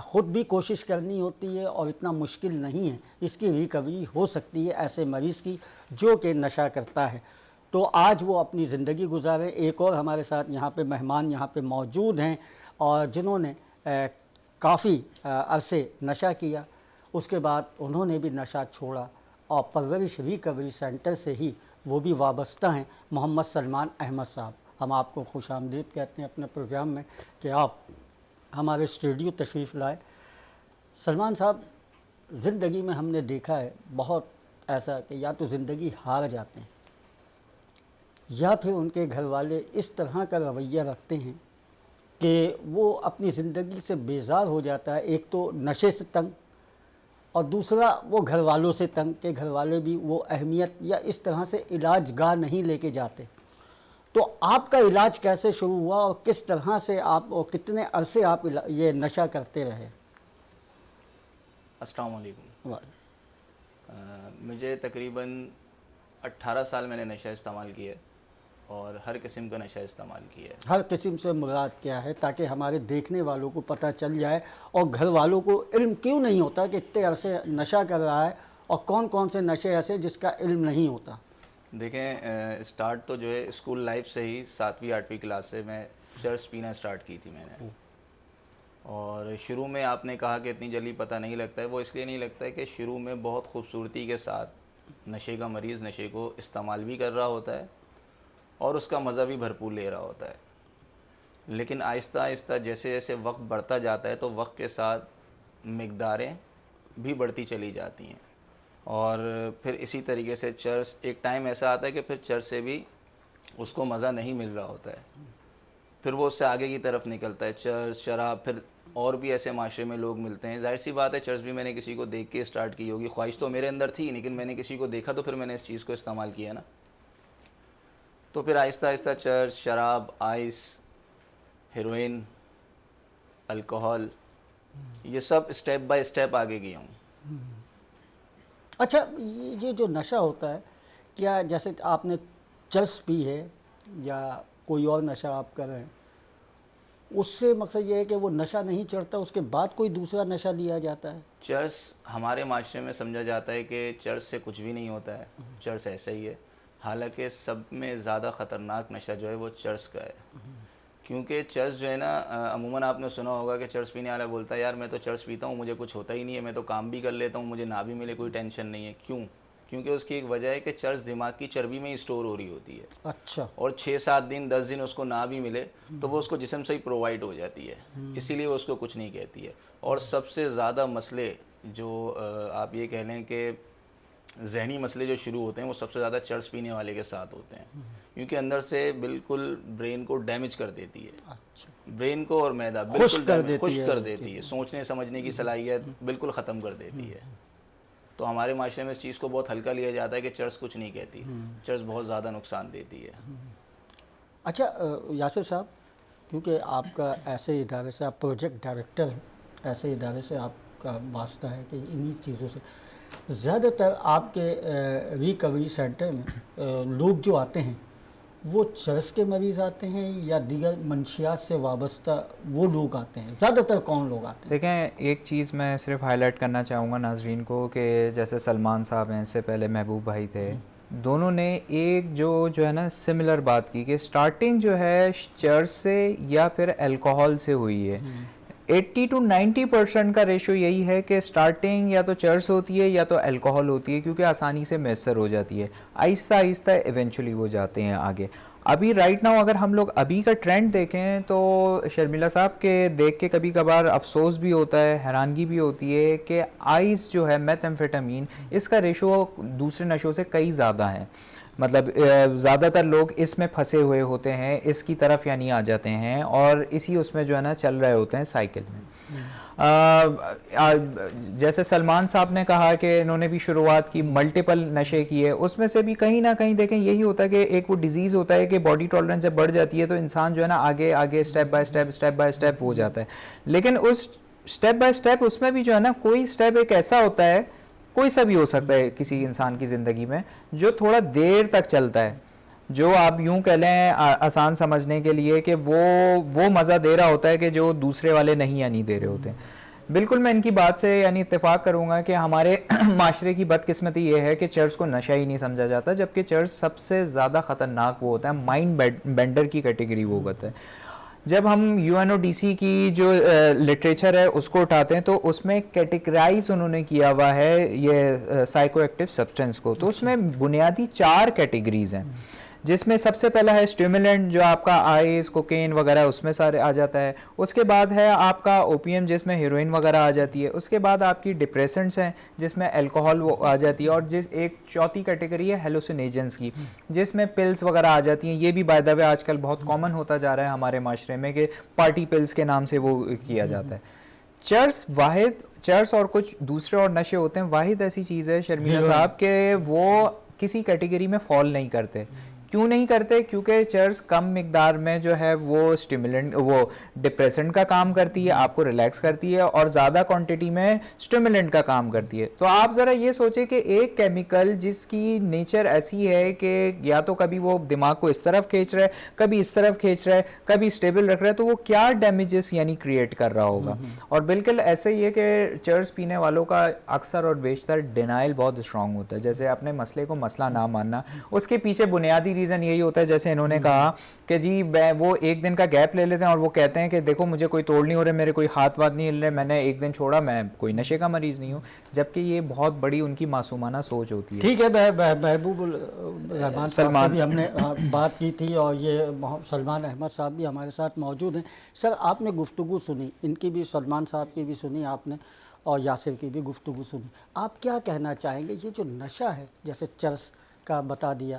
خود بھی کوشش کرنی ہوتی ہے اور اتنا مشکل نہیں ہے. اس کی ریکوری ہو سکتی ہے ایسے مریض کی جو کہ نشہ کرتا ہے. تو آج وہ اپنی زندگی گزارے. ایک اور ہمارے ساتھ یہاں پہ مہمان یہاں پہ موجود ہیں اور جنہوں نے کافی عرصے نشہ کیا، اس کے بعد انہوں نے بھی نشہ چھوڑا اور پرورش ریکوری سینٹر سے ہی وہ بھی وابستہ ہیں. محمد سلمان احمد صاحب، ہم آپ کو خوش آمدید کہتے ہیں اپنے پروگرام میں کہ آپ ہمارے اسٹوڈیو تشریف لائے. سلمان صاحب، زندگی میں ہم نے دیکھا ہے بہت ایسا کہ یا تو زندگی ہار جاتے ہیں یا پھر ان کے گھر والے اس طرح کا رویہ رکھتے ہیں کہ وہ اپنی زندگی سے بیزار ہو جاتا ہے. ایک تو نشے سے تنگ اور دوسرا وہ گھر والوں سے تنگ کہ گھر والے بھی وہ اہمیت یا اس طرح سے علاج گاہ نہیں لے کے جاتے. تو آپ کا علاج کیسے شروع ہوا اور کس طرح سے آپ اور کتنے عرصے آپ یہ نشہ کرتے رہے؟ السلام علیکم. مجھے تقریباً 18 سال میں نے نشہ استعمال کیا ہے اور ہر قسم کا نشہ استعمال کیا ہے. ہر قسم سے مراد کیا ہے تاکہ ہمارے دیکھنے والوں کو پتہ چل جائے اور گھر والوں کو علم کیوں نہیں ہوتا کہ اتنے عرصے نشہ کر رہا ہے اور کون کون سے نشے ایسے جس کا علم نہیں ہوتا؟ دیکھیں، اسٹارٹ تو جو ہے اسکول لائف سے ہی 7ویں 8ویں کلاس سے میں چرس پینا اسٹارٹ کی تھی میں نے. اور شروع میں آپ نے کہا کہ اتنی جلدی پتہ نہیں لگتا ہے، وہ اس لیے نہیں لگتا ہے کہ شروع میں بہت خوبصورتی کے ساتھ نشے کا مریض نشے کو استعمال بھی کر رہا ہوتا ہے اور اس کا مزہ بھی بھرپور لے رہا ہوتا ہے. لیکن آہستہ آہستہ جیسے جیسے وقت بڑھتا جاتا ہے تو وقت کے ساتھ مقداریں بھی بڑھتی چلی جاتی ہیں اور پھر اسی طریقے سے چرس ایک ٹائم ایسا آتا ہے کہ پھر چرس سے بھی اس کو مزہ نہیں مل رہا ہوتا ہے، پھر وہ اس سے آگے کی طرف نکلتا ہے، چرس، شراب، پھر اور بھی ایسے معاشرے میں لوگ ملتے ہیں. ظاہر سی بات ہے چرس بھی میں نے کسی کو دیکھ کے اسٹارٹ کی ہوگی، خواہش تو میرے اندر تھی لیکن میں نے کسی کو دیکھا تو پھر میں نے اس چیز کو استعمال کیا نا. تو پھر آہستہ آہستہ چرس، شراب، آئس، ہیروئن، الکوہل، یہ سب اسٹیپ بائی اسٹیپ آگے گیا ہوں. اچھا، یہ جو نشہ ہوتا ہے، کیا جیسے آپ نے چرس پی ہے یا کوئی اور نشہ آپ کر رہے ہیں، اس سے مقصد یہ ہے کہ وہ نشہ نہیں چڑھتا، اس کے بعد کوئی دوسرا نشہ لیا جاتا ہے؟ چرس ہمارے معاشرے میں سمجھا جاتا ہے کہ چرس سے کچھ بھی نہیں ہوتا ہے، چرس ایسا ہی ہے. حالانکہ سب میں زیادہ خطرناک نشہ جو ہے وہ چرس کا ہے. کیونکہ چرس جو ہے نا، عموماً آپ نے سنا ہوگا کہ چرس پینے والا بولتا ہے یار میں تو چرس پیتا ہوں مجھے کچھ ہوتا ہی نہیں ہے، میں تو کام بھی کر لیتا ہوں، مجھے نہ بھی ملے کوئی ٹینشن نہیں ہے. کیوں؟ کیونکہ اس کی ایک وجہ ہے کہ چرس دماغ کی چربی میں ہی اسٹور ہو رہی ہوتی ہے، اچھا. اور 6-7 دن 10 دن اس کو نہ بھی ملے تو وہ اس کو جسم سے ہی پرووائڈ ہو جاتی ہے، اسی لیے وہ اس کو کچھ نہیں کہتی ہے. اور سب سے زیادہ مسئلے جو آپ یہ کہہ لیں کہ ذہنی مسئلے جو شروع ہوتے ہیں وہ سب سے زیادہ چرس پینے والے کے ساتھ ہوتے ہیں، کیونکہ اندر سے بالکل برین کو ڈیمیج کر دیتی ہے. اچھا. برین کو اور میدا بالکل خشک کر دیتی ہے، سوچنے سمجھنے کی صلاحیت بالکل ختم کر دیتی ہے. تو ہمارے معاشرے میں اس چیز کو بہت ہلکا لیا جاتا ہے کہ چرس کچھ نہیں کہتی، چرس بہت زیادہ نقصان دیتی ہے. اچھا یاسر صاحب، کیونکہ آپ کا ایسے ادارے سے، آپ پروجیکٹ ڈائریکٹر ہیں، ایسے ادارے سے آپ کا واسطہ ہے کہ انہی چیزوں سے زیادہ تر آپ کے ریکوری سینٹر میں لوگ جو آتے ہیں وہ چرس کے مریض آتے ہیں یا دیگر منشیات سے وابستہ وہ لوگ آتے ہیں؟ زیادہ تر کون لوگ آتے ہیں؟ دیکھیں، ایک چیز میں صرف ہائی لائٹ کرنا چاہوں گا ناظرین کو کہ جیسے سلمان صاحب ہیں، اس سے پہلے محبوب بھائی تھے، دونوں نے ایک جو ہے نا سملر بات کی کہ سٹارٹنگ جو ہے چرس سے یا پھر الکوہول سے ہوئی ہے. 80 to 90% کا ریشو یہی ہے کہ سٹارٹنگ یا تو چرس ہوتی ہے یا تو الکوہول ہوتی ہے، کیونکہ آسانی سے میسر ہو جاتی ہے. آہستہ آہستہ ایونچولی وہ جاتے ہیں آگے. ابھی رائٹ ناؤ اگر ہم لوگ ابھی کا ٹرینڈ دیکھیں تو شرمیلا صاحب کے دیکھ کے کبھی کبھار افسوس بھی ہوتا ہے، حیرانگی بھی ہوتی ہے کہ آئس جو ہے میتھ ایمفیٹامین، اس کا ریشو دوسرے نشوں سے کئی زیادہ ہے. مطلب زیادہ تر لوگ اس میں پھنسے ہوئے ہوتے ہیں، اس کی طرف یعنی آ جاتے ہیں اور اسی اس میں جو ہے نا چل رہے ہوتے ہیں سائیکل میں. جیسے سلمان صاحب نے کہا کہ انہوں نے بھی شروعات کی، ملٹیپل نشے کیے، اس میں سے بھی کہیں نہ کہیں دیکھیں یہی ہوتا ہے کہ ایک وہ ڈیزیز ہوتا ہے کہ باڈی ٹالرنس جب بڑھ جاتی ہے تو انسان جو ہے نا آگے آگے اسٹیپ بائی اسٹیپ ہو جاتا ہے. لیکن اس اسٹیپ بائی اسٹیپ اس میں بھی جو ہے نا کوئی اسٹیپ ایک ایسا ہوتا ہے، کوئی سا بھی ہو سکتا ہے کسی انسان کی زندگی میں، جو تھوڑا دیر تک چلتا ہے، جو آپ یوں کہہ لیں آسان سمجھنے کے لیے کہ وہ مزہ دے رہا ہوتا ہے کہ جو دوسرے والے نہیں یعنی دے رہے ہوتے ہیں. بالکل میں ان کی بات سے یعنی اتفاق کروں گا کہ ہمارے معاشرے کی بدقسمتی یہ ہے کہ چرس کو نشہ ہی نہیں سمجھا جاتا، جبکہ چرس سب سے زیادہ خطرناک وہ ہوتا ہے، مائنڈ بینڈر کی کیٹیگری وہ ہوتا ہے. جب ہم UNODC کی جو لٹریچر ہے اس کو اٹھاتے ہیں تو اس میں کیٹیگرائز انہوں نے کیا ہوا ہے یہ سائیکو ایکٹیو سبسٹنس کو. تو اس میں بنیادی 4 کیٹیگریز ہیں، جس میں سب سے پہلا ہے اسٹیمولنٹ جو آپ کا آئس، کوکین وغیرہ اس میں سارے آ جاتا ہے. اس کے بعد ہے آپ کا اوپیم جس میں ہیروئن وغیرہ آ جاتی ہے. اس کے بعد آپ کی ڈپریسنٹس ہیں جس میں الکوہول وہ آ جاتی ہے. اور ایک چوتھی کیٹیگری ہے ہیلوسینیجنس کی جس میں پلز وغیرہ آ جاتی ہیں. یہ بھی بائی دا وے آج کل بہت کامن ہوتا جا رہا ہے ہمارے معاشرے میں کہ پارٹی پلز کے نام سے وہ کیا جاتا ہے. چرس اور کچھ دوسرے اور نشے ہوتے ہیں، واحد ایسی چیز ہے شرمیلا صاحب کہ وہ کسی کیٹیگری میں فال نہیں کرتے. کیوں نہیں کرتے؟ کیونکہ چرس کم مقدار میں جو ہے وہ اسٹیمولنٹ، وہ ڈپریسنٹ کا کام کرتی ہے، آپ کو ریلیکس کرتی ہے، اور زیادہ کوانٹٹی میں اسٹیمولنٹ کا کام کرتی ہے. تو آپ ذرا یہ سوچیں کہ ایک کیمیکل جس کی نیچر ایسی ہے کہ یا تو کبھی وہ دماغ کو اس طرف کھینچ رہا ہے، کبھی اس طرف کھینچ رہا ہے، کبھی اسٹیبل رکھ رہا ہے، تو وہ کیا ڈیمیجز یعنی کریٹ کر رہا ہوگا. اور بالکل ایسے ہی ہے کہ چرس پینے والوں کا اکثر اور بیشتر ڈینائل بہت اسٹرانگ ہوتا ہے، جیسے اپنے مسئلے کو مسئلہ نہ ماننا. اس کے پیچھے بنیادی ریزن یہی ہوتا ہے جیسے انہوں نے کہا کہ جی وہ ایک دن کا گیپ لے لیتے ہیں اور وہ کہتے ہیں کہ دیکھو مجھے کوئی توڑ نہیں ہو رہا، میرے کوئی ہاتھ وات نہیں ہل رہے، میں نے ایک دن چھوڑا، میں کوئی نشے کا مریض نہیں ہوں. جبکہ یہ بہت بڑی ان کی معصومانہ سوچ ہوتی ہے. ٹھیک ہے، محبوب الرحمان صاحب سے بھی ہم نے بات کی تھی اور یہ سلمان احمد صاحب بھی ہمارے ساتھ موجود ہیں. سر آپ نے گفتگو سنی، ان کی بھی، سلمان صاحب کی بھی سنی آپ نے اور یاسر کی بھی گفتگو سنی. آپ کیا کہنا چاہیں گے یہ جو نشہ ہے، جیسے چرس کا بتا دیا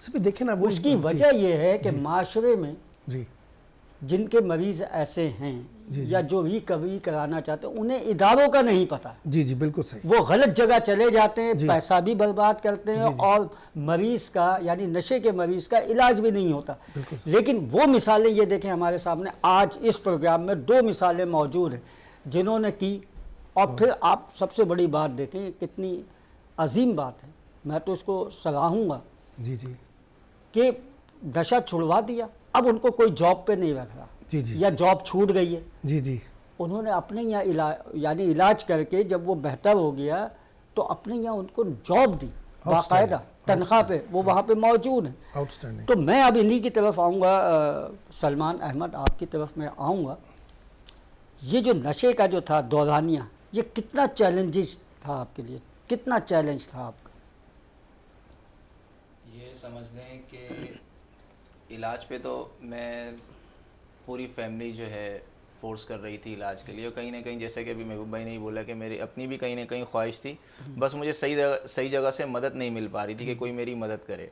اصل میں دیکھیں نا وہ اس کی وجہ یہ ہے کہ معاشرے میں جی جن کے مریض ایسے ہیں یا جو ریکوری کرانا چاہتے ہیں انہیں اداروں کا نہیں پتہ، جی جی بالکل صحیح. وہ غلط جگہ چلے جاتے ہیں، پیسہ بھی برباد کرتے ہیں اور مریض کا یعنی نشے کے مریض کا علاج بھی نہیں ہوتا. لیکن وہ مثالیں یہ دیکھیں ہمارے سامنے آج اس پروگرام میں 2 مثالیں موجود ہیں جنہوں نے کی. اور پھر آپ سب سے بڑی بات دیکھیں کتنی عظیم بات ہے، میں تو اس کو سراہوں گا جی جی کہ نشہ چھڑوا دیا، اب ان کو کوئی جاب پہ نہیں رکھ رہا جی جی یا جاب چھوٹ گئی ہے، جی جی انہوں نے اپنے یہاں یعنی علاج کر کے جب وہ بہتر ہو گیا تو اپنے یہاں ان کو جاب دی باقاعدہ تنخواہ پہ، وہ وہاں پہ موجود ہیں. Out standing. تو میں اب انہی کی طرف آؤں گا، سلمان احمد آپ کی طرف میں آؤں گا. یہ جو نشے کا جو تھا دورانیہ، یہ کتنا چیلنجز تھا آپ کے لیے، کتنا چیلنج تھا آپ کا؟ یہ سمجھ لیں کہ علاج پہ تو میں پوری فیملی جو ہے فورس کر رہی تھی علاج کے لیے، اور کہیں نہ کہیں جیسے کہ ابھی محبوب بھائی نے ہی بولا کہ میری اپنی بھی کہیں نہ کہیں خواہش تھی، بس مجھے صحیح جگہ سے مدد نہیں مل پا رہی تھی کہ کوئی میری مدد کرے.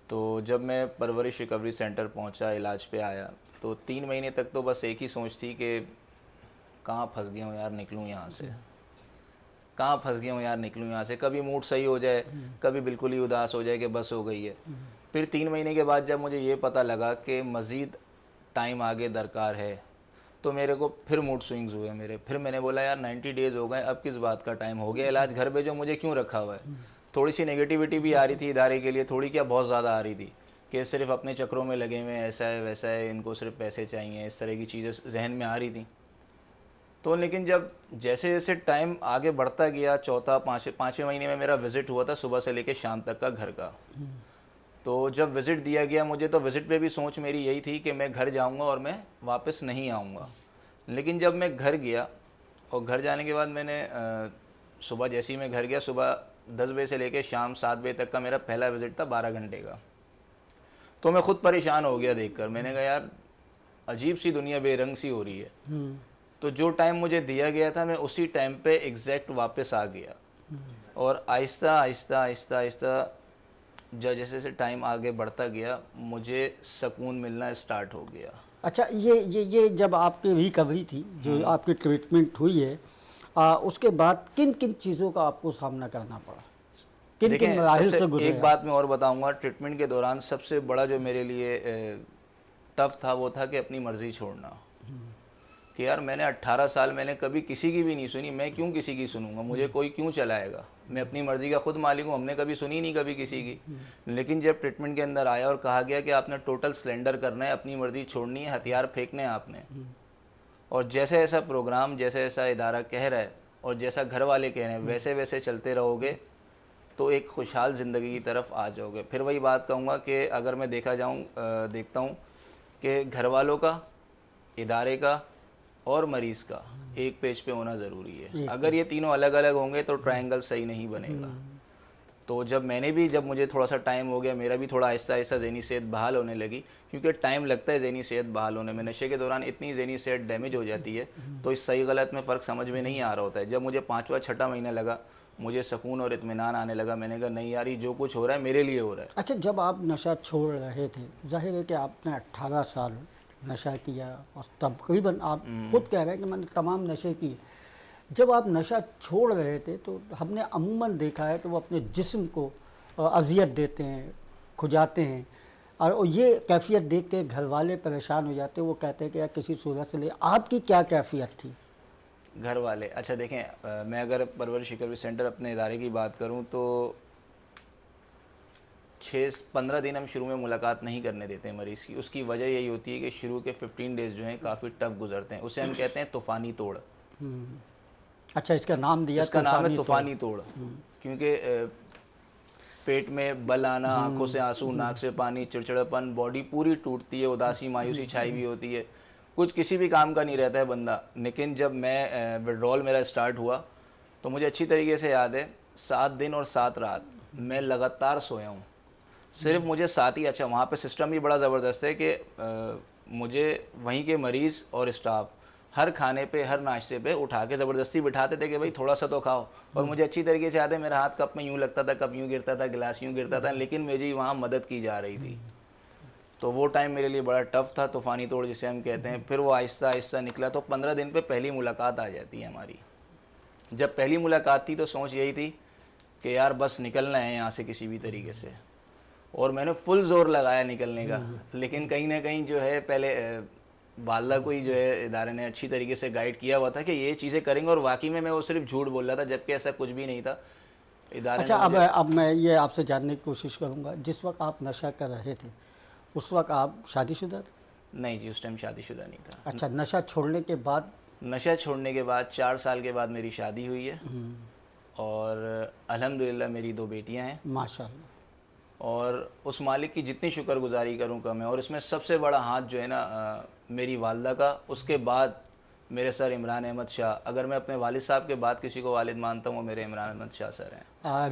تو جب میں پرورش ریکوری سینٹر پہنچا، علاج پہ آیا، تو 3 مہینے تک تو بس ایک ہی سوچ تھی کہ کہاں پھنس گیا ہوں یار، نکلوں یہاں سے، کہاں پھنس گیا ہوں یار، نکلوں یہاں سے. کبھی موڈ صحیح ہو جائے، کبھی بالکل ہی اداس ہو جائے کہ بس ہو گئی ہے. پھر 3 مہینے کے بعد جب مجھے یہ پتہ لگا کہ مزید ٹائم آگے درکار ہے، تو میرے کو پھر موڈ سوئنگز ہوئے میرے. پھر میں نے بولا یار 90 ڈیز ہو گئے، اب کس بات کا ٹائم ہو گیا، علاج گھر پہ جو مجھے کیوں رکھا ہوا ہے. تھوڑی سی نگیٹیوٹی بھی آ رہی تھی ادارے کے لیے، تھوڑی کیا بہت زیادہ آ رہی تھی کہ صرف اپنے چکروں میں لگے ہوئے ہیں، ایسا ہے ویسا ہے، ان کو صرف پیسے چاہیے، اس طرح کی چیزیں ذہن میں آ رہی تھیں. تو لیکن جب جیسے جیسے ٹائم آگے بڑھتا گیا، چوتھا پانچویں مہینے میں میرا وزٹ ہوا تھا صبح سے لے کے شام تک کا گھر کا. تو جب وزٹ دیا گیا مجھے، تو وزٹ پہ بھی سوچ میری یہی تھی کہ میں گھر جاؤں گا اور میں واپس نہیں آؤں گا. لیکن جب میں گھر گیا اور گھر جانے کے بعد میں نے صبح جیسے ہی میں گھر گیا، صبح 10 بجے سے لے کے شام 7 بجے تک کا میرا پہلا وزٹ تھا 12 گھنٹے کا. تو میں خود پریشان ہو گیا دیکھ کر. میں نے کہا یار عجیب سی دنیا بے رنگ سی ہو رہی ہے. تو جو ٹائم مجھے دیا گیا تھا میں اسی ٹائم پہ ایگزیکٹ واپس آ گیا. اور آہستہ آہستہ آہستہ آہستہ جیسے جیسے ٹائم آگے بڑھتا گیا مجھے سکون ملنا اسٹارٹ ہو گیا. اچھا، یہ جب آپ کی ریکوری تھی، جو آپ کی ٹریٹمنٹ ہوئی ہے، اس کے بعد کن کن چیزوں کا آپ کو سامنا کرنا پڑا، کن کن مراحل سے گزرے؟ ایک بات میں اور بتاؤں گا، ٹریٹمنٹ کے دوران سب سے بڑا جو میرے لیے ٹف تھا وہ تھا کہ اپنی مرضی چھوڑنا. کہ یار میں نے 18 سال میں نے کبھی کسی کی بھی نہیں سنی، میں کیوں کسی کی سنوں گا، مجھے کوئی کیوں چلائے گا، میں اپنی مرضی کا خود مالک ہوں. ہم نے کبھی سنی نہیں کبھی کسی کی. لیکن جب ٹریٹمنٹ کے اندر آیا اور کہا گیا کہ آپ نے ٹوٹل سلنڈر کرنا ہے، اپنی مرضی چھوڑنی ہے، ہتھیار پھینکنے ہیں آپ نے، اور جیسے ایسا پروگرام، جیسے ایسا ادارہ کہہ رہا ہے اور جیسا گھر والے کہہ رہے ہیں ویسے ویسے چلتے رہو گے تو ایک خوشحال زندگی کی طرف آ جاؤ گے. پھر وہی بات کہوں گا کہ اگر میں دیکھتا ہوں کہ گھر والوں کا، ادارے کا اور مریض کا ایک پیج پہ ہونا ضروری ہے. اگر یہ تینوں الگ الگ ہوں گے تو ٹرائنگل صحیح نہیں بنے گا. تو جب مجھے تھوڑا سا ٹائم ہو گیا، میرا بھی تھوڑا آہستہ آہستہ ذہنی صحت بحال ہونے لگی، کیونکہ ٹائم لگتا ہے ذہنی صحت بحال ہونے میں. نشے کے دوران اتنی ذہنی صحت ڈیمیج ہو جاتی ہے تو اس صحیح غلط میں فرق سمجھ میں نہیں آ رہا ہوتا ہے. جب مجھے 5واں 6واں مہینہ لگا مجھے سکون اور اطمینان آنے لگا. میں نے کہا نہیں یار، یہ جو کچھ ہو رہا ہے میرے لیے ہو رہا ہے. اچھا، جب آپ نشہ چھوڑ رہے تھے، ظاہر ہے کہ آپ نے 18 سال نشہ کیا اور تقریباً آپ خود کہہ رہے ہیں کہ میں نے تمام نشے کیے. جب آپ نشہ چھوڑ رہے تھے تو ہم نے عموماً دیکھا ہے کہ وہ اپنے جسم کو اذیت دیتے ہیں، کھجاتے ہیں، اور یہ کیفیت دیکھ کے گھر والے پریشان ہو جاتے ہیں. وہ کہتے ہیں کہ یار کسی صورت سے لے. آپ کی کیا کیفیت تھی؟ گھر والے، اچھا دیکھیں، میں اگر پرورش ریکوری سینٹر اپنے ادارے کی بات کروں تو 15 دن ہم شروع میں ملاقات نہیں کرنے دیتے ہیں مریض کی. اس کی وجہ یہی ہوتی ہے کہ شروع کے 15 ڈیز جو ہیں کافی ٹف گزرتے ہیں. اسے ہم کہتے ہیں طوفانی توڑ. اچھا، اس کا نام دیا، اس کا نام ہے طوفانی توڑ، کیونکہ پیٹ میں بل آنا، آنکھوں سے آنسو، ناک سے پانی، چڑچڑاپن، باڈی پوری ٹوٹتی ہے، اداسی مایوسی چھائی ہوئی ہوتی ہے، کچھ کسی بھی کام کا نہیں رہتا ہے بندہ. لیکن جب میں وڈرول میرا اسٹارٹ ہوا تو مجھے اچھی طریقے سے یاد ہے 7 دن اور 7 رات میں لگاتار سویا ہوں. صرف مجھے ساتھ ہی، اچھا وہاں پہ سسٹم بھی بڑا زبردست ہے کہ مجھے وہیں کے مریض اور اسٹاف ہر کھانے پہ ہر ناشتے پہ اٹھا کے زبردستی بٹھاتے تھے کہ بھائی تھوڑا سا تو کھاؤ, اور مجھے اچھی طریقے سے یاد ہے میرا ہاتھ کپ میں یوں لگتا تھا, کپ یوں گرتا تھا, گلاس یوں گرتا تھا, لیکن میری وہاں مدد کی جا رہی تھی. تو وہ ٹائم میرے لیے بڑا ٹف تھا, طوفانی توڑ جسے ہم کہتے ہیں. پھر وہ آہستہ آہستہ نکلا. تو 15 دن پہ پہلی ملاقات آ جاتی ہے ہماری. جب پہلی ملاقات تھی تو سوچ یہی تھی کہ یار بس نکلنا ہے یہاں سے کسی بھی طریقے سے, اور میں نے فل زور لگایا نکلنے کا. لیکن کہیں نہ کہیں جو ہے پہلے والدہ کو ہی جو ہے ادارے نے اچھی طریقے سے گائیڈ کیا ہوا تھا کہ یہ چیزیں کریں گے, اور واقعی میں وہ صرف جھوٹ بول رہا تھا جبکہ ایسا کچھ بھی نہیں تھا. ادارے اچھا نے اب میں یہ آپ سے جاننے کی کوشش کروں گا, جس وقت آپ نشہ کر رہے تھے اس وقت آپ شادی شدہ تھے؟ نہیں جی, اس ٹائم شادی شدہ نہیں تھا. اچھا, نشہ چھوڑنے کے بعد؟ نشہ چھوڑنے کے بعد 4 سال کے بعد میری شادی ہوئی ہے, اور الحمدللہ میری 2 بیٹیاں ہیں ماشاءاللہ. اور اس مالک کی جتنی شکر گزاری کروں کم ہے. اور اس میں سب سے بڑا ہاتھ جو ہے نا میری والدہ کا, اس کے بعد میرے سر عمران احمد شاہ. اگر میں اپنے والد صاحب کے بعد کسی کو والد مانتا ہوں وہ میرے عمران احمد شاہ سر ہیں.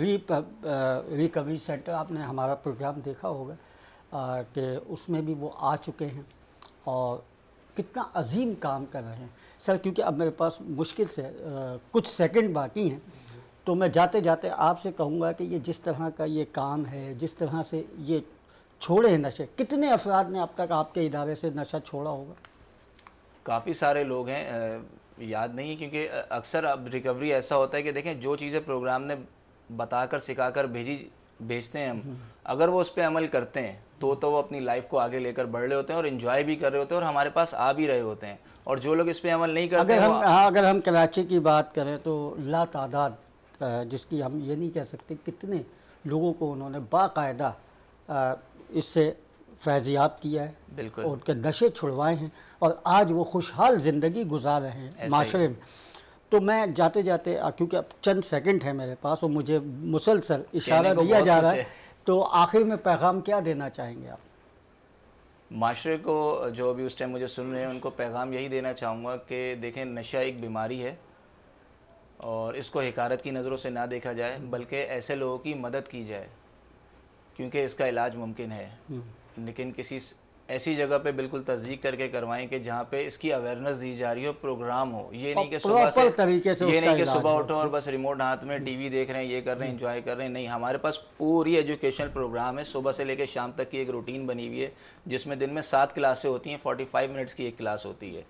ریکوری سینٹر آپ نے ہمارا پروگرام دیکھا ہوگا کہ اس میں بھی وہ آ چکے ہیں, اور کتنا عظیم کام کر رہے ہیں سر. کیونکہ اب میرے پاس مشکل سے کچھ سیکنڈ باقی ہیں, تو میں جاتے جاتے آپ سے کہوں گا کہ یہ جس طرح کا یہ کام ہے, جس طرح سے یہ چھوڑے ہیں نشے, کتنے افراد نے اب تک آپ کے ادارے سے نشہ چھوڑا ہوگا؟ کافی سارے لوگ ہیں, یاد نہیں, کیونکہ اکثر اب ریکوری ایسا ہوتا ہے کہ دیکھیں جو چیزیں پروگرام نے بتا کر سکھا کر بھیجتے ہیں ہم, اگر وہ اس پہ عمل کرتے ہیں تو وہ اپنی لائف کو آگے لے کر بڑھ رہے ہوتے ہیں اور انجوائے بھی کر رہے ہوتے ہیں, اور ہمارے پاس آ بھی رہے ہوتے ہیں. اور جو لوگ اس پہ عمل نہیں کرتے اگر ہم کراچی کی بات کریں تو لا تعداد, جس کی ہم یہ نہیں کہہ سکتے کتنے لوگوں کو انہوں نے باقاعدہ اس سے فیضیاب کیا ہے, بالکل, اور ان کے نشے چھڑوائے ہیں, اور آج وہ خوشحال زندگی گزار رہے ہیں معاشرے میں. تو میں جاتے جاتے, کیونکہ اب چند سیکنڈ ہیں میرے پاس اور مجھے مسلسل اشارہ دیا جا رہا ہے, تو آخر میں پیغام کیا دینا چاہیں گے آپ معاشرے کو؟ جو بھی اس ٹائم مجھے سن رہے ہیں ان کو پیغام یہی دینا چاہوں گا کہ دیکھیں نشہ ایک بیماری ہے, اور اس کو حقارت کی نظروں سے نہ دیکھا جائے, بلکہ ایسے لوگوں کی مدد کی جائے, کیونکہ اس کا علاج ممکن ہے. لیکن کسی ایسی جگہ پہ بالکل تصدیق کر کے کروائیں کہ جہاں پہ اس کی اویئرنیس دی جا رہی ہو, پروگرام ہو. یہ نہیں کہ صبح اٹھو اور بس ریموٹ ہاتھ میں ٹی وی دیکھ رہے ہیں, یہ کر رہے ہیں, انجوائے کر رہے ہیں. نہیں, ہمارے پاس پوری ایجوکیشنل پروگرام ہے, صبح سے لے کے شام تک کی ایک روٹین بنی ہوئی ہے, جس میں دن میں 7 کلاسیں ہوتی ہیں, 45 منٹس کی ایک کلاس ہوتی ہے.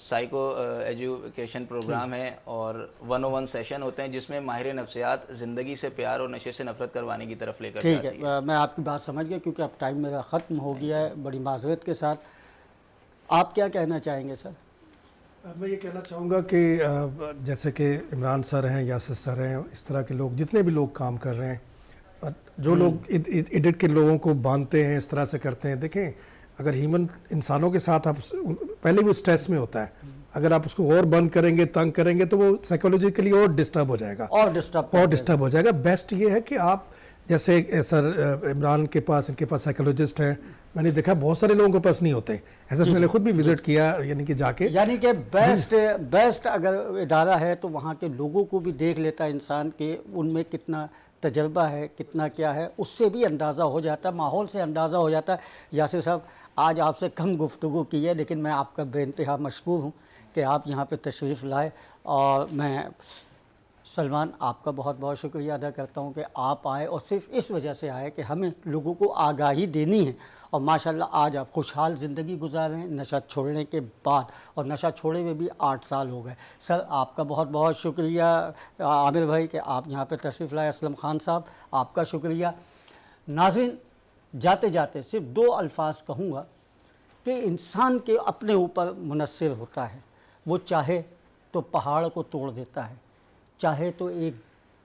سائیکو ایجوکیشن پروگرام ہے, اور 101 سیشن ہوتے ہیں جس میں ماہر نفسیات زندگی سے پیار اور نشے سے نفرت کروانے کی طرف لے کر جاتی ہے. ٹھیک ہے, میں آپ کی بات سمجھ گیا, کیونکہ اب ٹائم میرا ختم ہو گیا ہے بڑی معذرت کے ساتھ. آپ کیا کہنا چاہیں گے سر؟ میں یہ کہنا چاہوں گا کہ جیسے کہ عمران سر ہیں, یاسر سر ہیں, اس طرح کے لوگ جتنے بھی لوگ کام کر رہے ہیں, جو لوگ ایڈٹ کے لوگوں کو باندھتے ہیں, اس طرح سے کرتے ہیں. دیکھیں, اگر ہیومن انسانوں کے ساتھ آپ پہلے وہ سٹریس میں ہوتا ہے, اگر آپ اس کو اور بند کریں گے, تنگ کریں گے, تو وہ سائیکولوجیکلی اور ڈسٹرب ہو جائے گا, اور ڈسٹرب ہو جائے گا. بیسٹ یہ ہے کہ آپ جیسے سر عمران کے پاس, ان کے پاس سائیکولوجسٹ ہیں, میں نے دیکھا بہت سارے لوگوں کے پاس نہیں ہوتے. ایسا میں نے خود بھی وزٹ کیا, یعنی کہ جا کے, یعنی کہ بیسٹ اگر ادارہ ہے تو وہاں کے لوگوں کو بھی دیکھ لیتا ہے انسان کہ ان میں کتنا تجربہ ہے, کتنا کیا ہے, اس سے بھی اندازہ ہو جاتا ہے, ماحول سے اندازہ ہو جاتا ہے. یاسر صاحب, آج آپ سے کم گفتگو کی ہے, لیکن میں آپ کا بے انتہا مشکور ہوں کہ آپ یہاں پہ تشریف لائے. اور میں سلمان آپ کا بہت بہت شکریہ ادا کرتا ہوں کہ آپ آئے, اور صرف اس وجہ سے آئے کہ ہمیں لوگوں کو آگاہی دینی ہے. اور ماشاءاللہ آج آپ خوشحال زندگی گزار رہے ہیں نشہ چھوڑنے کے بعد, اور نشہ چھوڑے ہوئے بھی 8 سال ہو گئے. سر آپ کا بہت بہت شکریہ عامر بھائی کہ آپ یہاں پہ تشریف لائے. اسلم خان صاحب آپ کا شکریہ. ناظرین, جاتے جاتے صرف 2 الفاظ کہوں گا کہ انسان کے اپنے اوپر منحصر ہوتا ہے. وہ چاہے تو پہاڑ کو توڑ دیتا ہے, چاہے تو ایک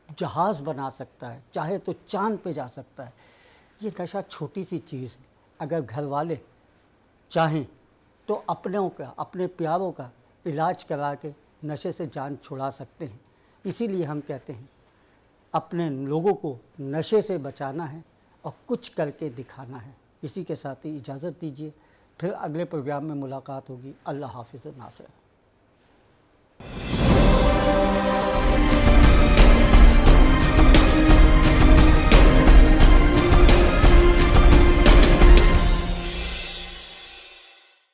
جہاز بنا سکتا ہے, چاہے تو چاند پہ جا سکتا ہے. یہ نشہ چھوٹی سی چیز ہے, اگر گھر والے چاہیں تو اپنوں کا, اپنے پیاروں کا علاج کرا کے نشے سے جان چھڑا سکتے ہیں. اسی لیے ہم کہتے ہیں اپنے لوگوں کو نشے سے بچانا ہے اور کچھ کر کے دکھانا ہے. اسی کے ساتھ ہی اجازت دیجیے, پھر اگلے پروگرام میں ملاقات ہوگی. اللہ حافظ ناصر.